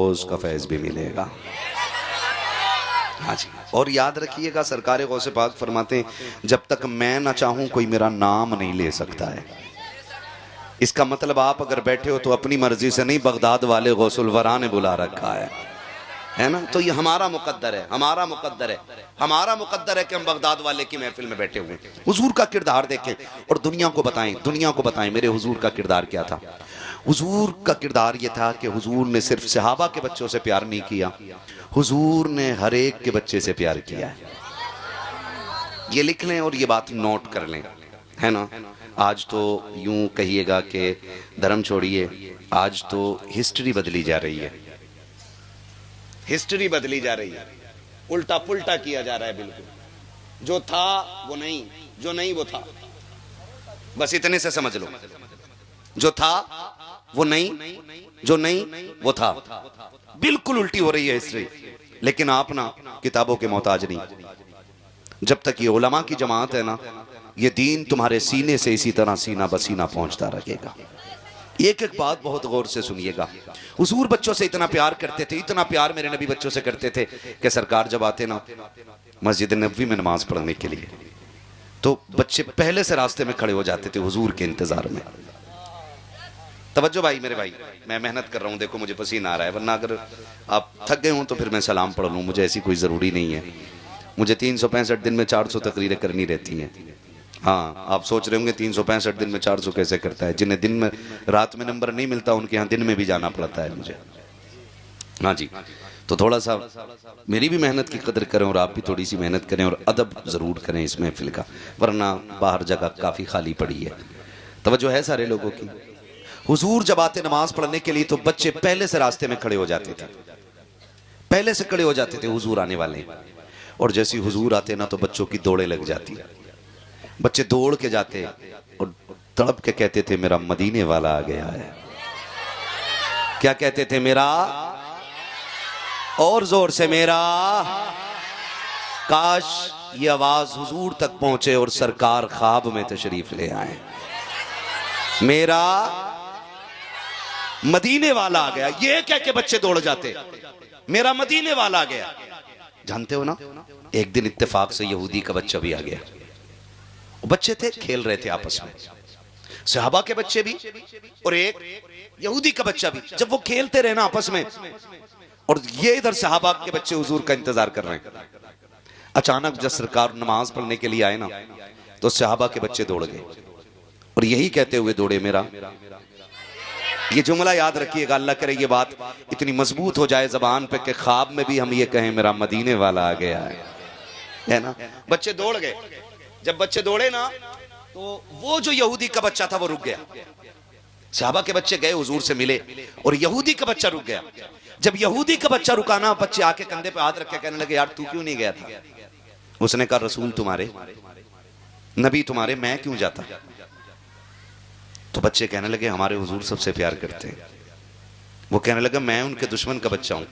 उसका फैज़ भी मिलेगा। हाँ जी, और याद रखिएगा सरकार गौसे पाक फरमाते हैं जब तक मैं ना चाहूँ कोई मेरा नाम नहीं ले सकता है। इसका मतलब आप अगर बैठे हो तो अपनी मर्जी से नहीं, बगदाद वाले गौसुल वरा ने बुला रखा है ना। तो ये हमारा मुकद्दर है, हमारा मुकद्दर है, हमारा मुकद्दर है कि हम बगदाद वाले की महफिल में बैठे हुए हैं। हुजूर का किरदार देखें और दुनिया को बताएं, दुनिया को बताएं मेरे हुजूर का किरदार क्या था। हुजूर का किरदार ये था कि हुजूर ने सिर्फ सहाबा के बच्चों से प्यार नहीं किया, हुजूर ने हर एक के बच्चे से प्यार किया है। ये लिख लें और ये बात नोट कर लें, है ना। आज तो यूं कहिएगा कि धर्म छोड़िए, आज तो हिस्ट्री बदली जा रही है, हिस्ट्री बदली जा रही है, उल्टा पुल्टा किया जा रहा है। बिल्कुल जो था वो नहीं, जो नहीं वो था, बस इतने से समझ लो। जो था वो नहीं, जो नहीं वो था, बिल्कुल उल्टी हो रही है हिस्ट्री। लेकिन आप ना किताबों के मोहताज नहीं। जब तक ये उलमा की जमात है ना, ये दीन तुम्हारे सीने से इसी तरह सीना बसीना पहुंचता रहेगा। एक एक बात बहुत गौर से सुनिएगा। हुजूर बच्चों से इतना प्यार करते थे, इतना प्यार मेरे नबी बच्चों से करते थे कि सरकार जब आते ना मस्जिद नबवी में नमाज पढ़ने के लिए, तो बच्चे पहले से रास्ते में खड़े हो जाते थे हुजूर के इंतजार में। तवज्जो भाई, मेरे भाई, मैं मेहनत कर रहा हूँ, देखो मुझे पसीना आ रहा है, वरना अगर आप थक गए हो तो फिर मैं सलाम पढ़ लूँ, मुझे ऐसी कोई ज़रूरी नहीं है। मुझे 365 दिन में 400 तकरीरें करनी रहती हैं। हाँ, आप सोच रहे होंगे 365 दिन में 400 कैसे करता है। जिन्हें दिन में रात में नंबर नहीं मिलता उनके यहाँ दिन में भी जाना पड़ता है मुझे। हाँ जी, तो थोड़ा सा मेरी भी मेहनत की कदर करें और आप भी थोड़ी सी मेहनत करें और अदब ज़रूर करें इस महफिल का, वरना बाहर जगह काफ़ी खाली पड़ी है। तवज्जो है सारे लोगों की। हुजूर जब आते नमाज पढ़ने के लिए तो बच्चे पहले से रास्ते में खड़े हो जाते थे, पहले से खड़े हो जाते थे हुजूर आने वाले। और जैसे हुजूर आते ना तो बच्चों की दौड़े लग जाती, बच्चे दौड़ के जाते और तड़प के कहते थे मेरा मदीने वाला आ गया है। क्या कहते थे? मेरा, और जोर से मेरा। काश ये आवाज हुजूर तक पहुंचे और सरकार ख्वाब में तशरीफ ले आए, मेरा मदीने वाला आ गया। ये कह के बच्चे दौड़ जाते, मेरा मदीने वाला आ गया। जानते हो ना, एक दिन इत्तेफाक से यहूदी का बच्चा भी आ गया। बच्चे थे, खेल रहे थे आपस में, सहाबा के बच्चे भी और एक यहूदी का बच्चा भी। जब वो खेलते रहे ना आपस में, और ये इधर सहाबा के बच्चे हुजूर का इंतजार कर रहे हैं, अचानक जब सरकार नमाज पढ़ने के लिए आए ना तो सहाबा के बच्चे दौड़ गए और यही कहते हुए दौड़े मेरा। ये जुमला याद रखिएगा, अल्लाह करे ये बात इतनी मजबूत हो जाए जबान पे कि ख्वाब में भी हम ये कहें मेरा मदीने वाला आ गया है ना। बच्चे दौड़ गए। जब बच्चे दौड़े ना तो वो जो यहूदी का बच्चा था वो रुक गया। सहाबा के बच्चे गए हुजूर से मिले और यहूदी का बच्चा रुक गया। जब यहूदी का बच्चा रुका ना, बच्चे आके कंधे पे हाथ रख के कहने लगे यार तू क्यों नहीं गया था? उसने कहा रसूल तुम्हारे, नबी तुम्हारे, मैं क्यों जाता? तो बच्चे कहने लगे हमारे हुजूर सबसे प्यार करते हैं। वो कहने लगा मैं उनके दुश्मन का बच्चा हूं।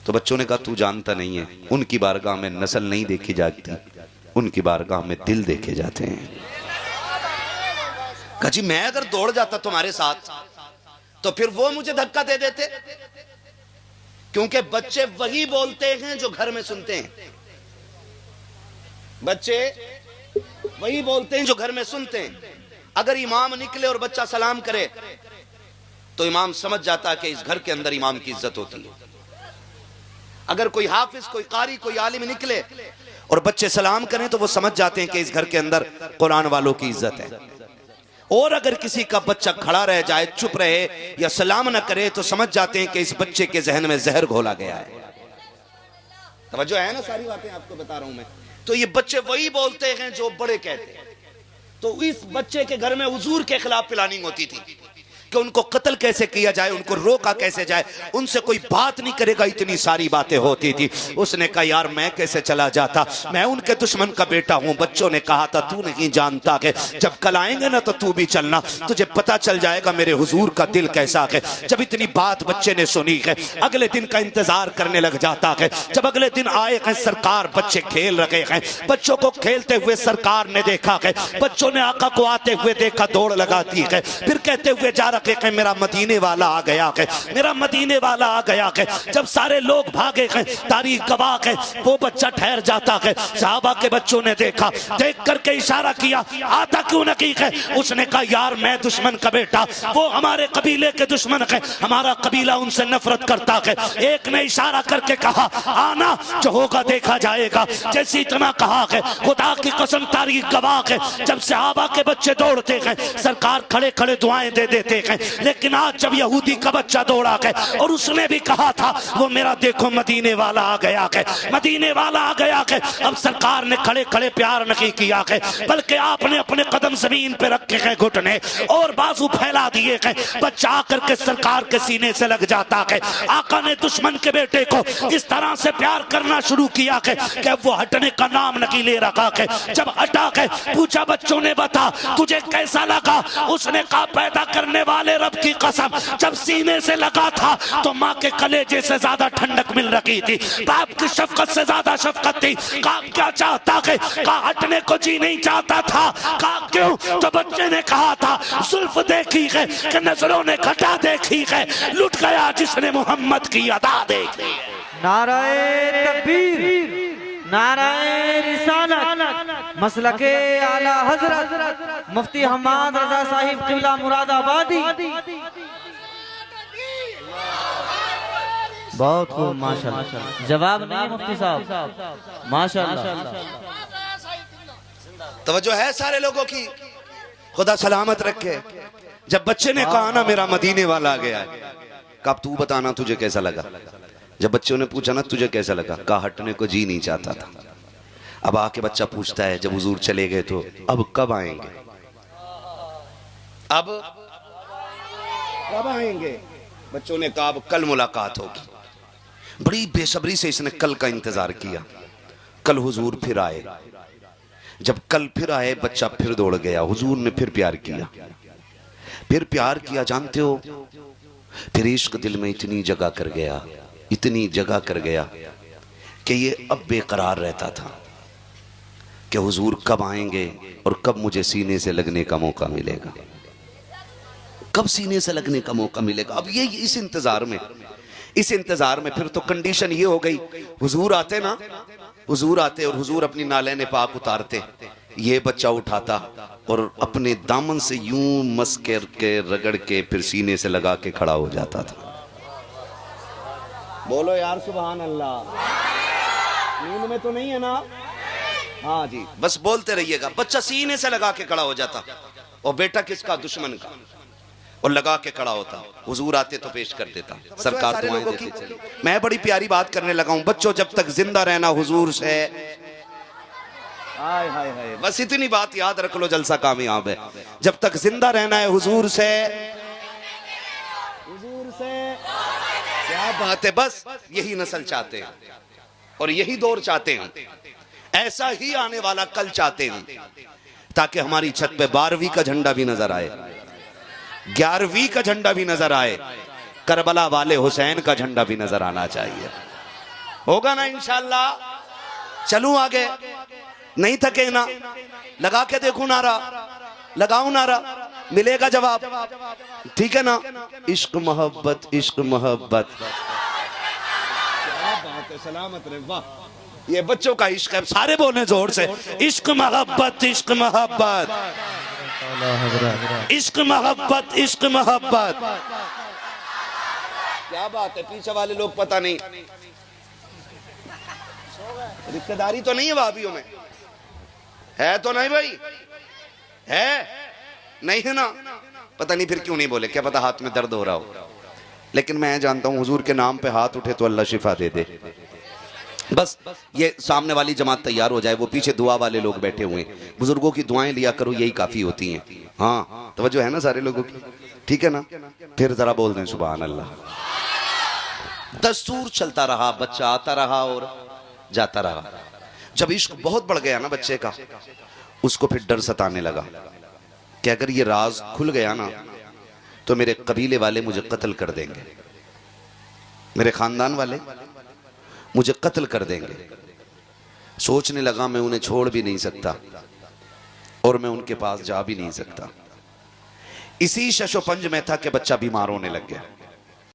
तो बच्चों ने कहा तू जानता नहीं है, उनकी बारगाह में नस्ल नहीं देखी जाती, उनकी बारगाह में दिल देखे जाते हैं। कहा जी मैं अगर दौड़ जाता तुम्हारे साथ तो फिर वो मुझे धक्का दे देते, क्योंकि बच्चे वही बोलते हैं जो घर में सुनते हैं। बच्चे वही बोलते हैं जो घर में सुनते हैं। अगर इमाम निकले और बच्चा सलाम करे तो इमाम समझ जाता है कि इस घर के अंदर इमाम की इज्जत होती है। अगर कोई हाफिज, कोई कारी, कोई आलिम निकले और बच्चे सलाम करें तो वो समझ जाते हैं कि इस घर के अंदर कुरान वालों की इज्जत है। और अगर किसी का बच्चा खड़ा रह जाए, चुप रहे या सलाम न करे तो समझ जाते हैं कि इस बच्चे के जहन में जहर घोला गया है। तवज्जो है ना, सारी बातें आपको बता रहा हूं मैं। तो ये बच्चे वही बोलते हैं जो बड़े कहते हैं। तो इस बच्चे के घर में हुजूर के खिलाफ प्लानिंग होती थी कि उनको कत्ल कैसे किया जाए, उनको रोका कैसे जाए, उनसे कोई बात नहीं करेगा, इतनी सारी बातें होती थी। उसने कहा यार मैं कैसे चला जाता, मैं उनके दुश्मन का बेटा हूं। बच्चों ने कहा था तू नहीं जानता कि जब कल आएंगे ना तो तू भी चलना, तुझे पता चल जाएगा मेरे हुजूर का दिल कैसा है। जब इतनी बात बच्चे ने सुनी है, अगले दिन का इंतजार करने लग जाता है। जब अगले दिन आए हैं सरकार, बच्चे खेल रहे हैं, बच्चों को खेलते हुए सरकार ने देखा है, बच्चों ने आका को आते हुए देखा, दौड़ लगा दी है। फिर कहते हुए जा रखे कि मेरा मदीने वाला आ गया है, मेरा मदीने वाला आ गया है। जब सारे लोग भागे हैं, तारीख गवाह है, वो बच्चा ठहर जाता है। सहाबा के बच्चों ने देखा, देख करके इशारा किया, आता क्यों नहीं है? उसने कहा यार मैं दुश्मन का बेटा, वो हमारे कबीले के दुश्मन है, हमारा कबीला उनसे नफरत करता है। एक ने इशारा करके कहा आना, जो होगा देखा जाएगा। जैसे इतना कहा है, खुदा की कसम तारीख गवाह है, जब सहाबा के बच्चे दौड़ते हैं सरकार खड़े खड़े दुआएं दे देते हैं। लेकिन आज जब यहूदी का बच्चा दौड़ा है और उसने भी कहा था वो मेरा देखो मदीने वाला आ गया है, मदीने वाला आ गया है। अब सरकार ने खड़े खड़े प्यार नहीं किया है, बल्कि आपने अपने कदम जमीन पे रखे हैं, घुटने और बाजू फैला दिए हैं। बच्चा आकर के सरकार के सीने से लग जाता है। आका ने दुश्मन के बेटे को इस तरह से प्यार करना शुरू किया है कि वो हटने का नाम नहीं ले रखा है। जब हटा है पूछा बच्चों ने बता तुझे कैसा लगा? उसने कहा पैदा करने वाले रब की कसम, जब सीने से लगा था तो माँ के कलेजे से ज्यादा ठंडक मिल रही थी, बाप की शफकत से ज्यादा शफकत थी। कहा क्या चाहता है? कहा हटने को जी नहीं चाहता था। कहा क्यों? तो बच्चे ने कहा था जुल्फ देखी है कि नजरों ने घटा देखी है, लुट गया जिसने मोहम्मद की अदा देखी। नाराए तकबीर, नाराए रिसालत, मसलके आला हजरत मुफ्ती हम्माद रजा साहिब किबला मुरादाबादी। बहुत खूब माशाल्लाह, जवाब नहीं है मुफ्ती साहब, माशाल्लाह। तवज्जो है सारे लोगों की, खुदा सलामत रखे। जब बच्चे ने कहा ना मेरा मदीने वाला आ गया है, कब तू बताना तुझे कैसा लगा? जब बच्चों ने पूछा ना तुझे कैसा लगा, कहा हटने को जी नहीं चाहता था। अब आके बच्चा पूछता है जब हुजूर चले गए तो अब कब आएंगे? अब कब आएंगे? बच्चों ने कहा अब कल मुलाकात होगी। बड़ी बेसब्री से इसने कल का इंतजार किया। कल हुजूर फिर आए। जब कल फिर आए बच्चा फिर दौड़ गया। हुजूर ने फिर प्यार किया, फिर प्यार किया। जानते हो फिर इश्क दिल में इतनी जगह कर गया, इतनी जगह कर गया कि ये अब बेकरार रहता था कि हुजूर कब आएंगे और कब मुझे सीने से लगने का मौका मिलेगा, कब सीने से लगने का मौका मिलेगा। अब ये इस इंतजार में फिर तो कंडीशन ये हो गई, हुजूर आते ना, हुजूर आते और हुजूर अपनी नालैन पाक उतारते, ये बच्चा उठाता और अपने दामन से यूं मस के रगड़ के फिर सीने से लगा के खड़ा हो जाता था। बोलो यार सुभान अल्लाह। नींद में तो नहीं है ना? हाँ जी, बस बोलते रहिएगा। बच्चा सीने से लगा के खड़ा हो जाता और बेटा किसका? दुश्मन का, और लगा के खड़ा होता। हुजूर आते तो पेश कर देता, सरकार दुआएं देते। मैं बड़ी प्यारी बात करने लगा हूं। बच्चों जब तक जिंदा रहना हुजूर से, हाय हाय हाय, बस इतनी बात याद रख लो, जलसा कामयाब है। जब तक जिंदा रहना है हुजूर से, हुजूर से क्या बात है। बस यही नस्ल चाहते हैं और यही दौर चाहते हैं, ऐसा ही आने वाला कल चाहते हैं, ताकि हमारी छत पे 12वीं का झंडा भी नजर आए, 11वीं का झंडा भी नजर आए, करबला वाले हुसैन का झंडा भी नजर आना चाहिए। होगा ना इंशाअल्लाह? चलूं आगे, नहीं थके ना, लगा के देखूं नारा, लगाऊं नारा, मिलेगा जवाब, ठीक है ना? इश्क मोहब्बत, इश्क मोहब्बत, क्या बात है, सलामत रहे। वाह, ये बच्चों का इश्क है, सारे बोले जोर से, इश्क मोहब्बत, इश्क मोहब्बत, इश्क मोहब्बत, इश्क मोहब्बत। क्या बात है, पीछे वाले लोग पता नहीं रिश्तेदारी तो नहीं है भाभीयों में, है तो नहीं भाई, है नहीं है ना? पता नहीं फिर क्यों नहीं बोले, क्या पता हाथ में दर्द हो रहा हो। लेकिन मैं जानता हूं हुजूर के नाम पे हाथ उठे तो अल्लाह शिफा दे दे। बस ये सामने वाली जमात तैयार हो जाए, वो पीछे दुआ वाले लोग बैठे हुए हैं, बुजुर्गों की दुआएं लिया करो, यही काफी होती हैं। हाँ तवज्जो है ना सारे लोगों की, ठीक है ना? फिर जरा बोल दें सुभान अल्लाह। दस्तूर चलता रहा, बच्चा आता रहा और जाता रहा। जब इश्क बहुत बढ़ गया ना बच्चे का, उसको फिर डर सताने लगा कि अगर ये राज खुल गया ना तो मेरे कबीले वाले मुझे कत्ल कर देंगे, मेरे खानदान वाले मुझे कत्ल कर देंगे। सोचने लगा मैं उन्हें छोड़ भी नहीं सकता और मैं उनके पास जा भी नहीं सकता। इसी शशोपंज में था कि बच्चा बीमार होने लग गया।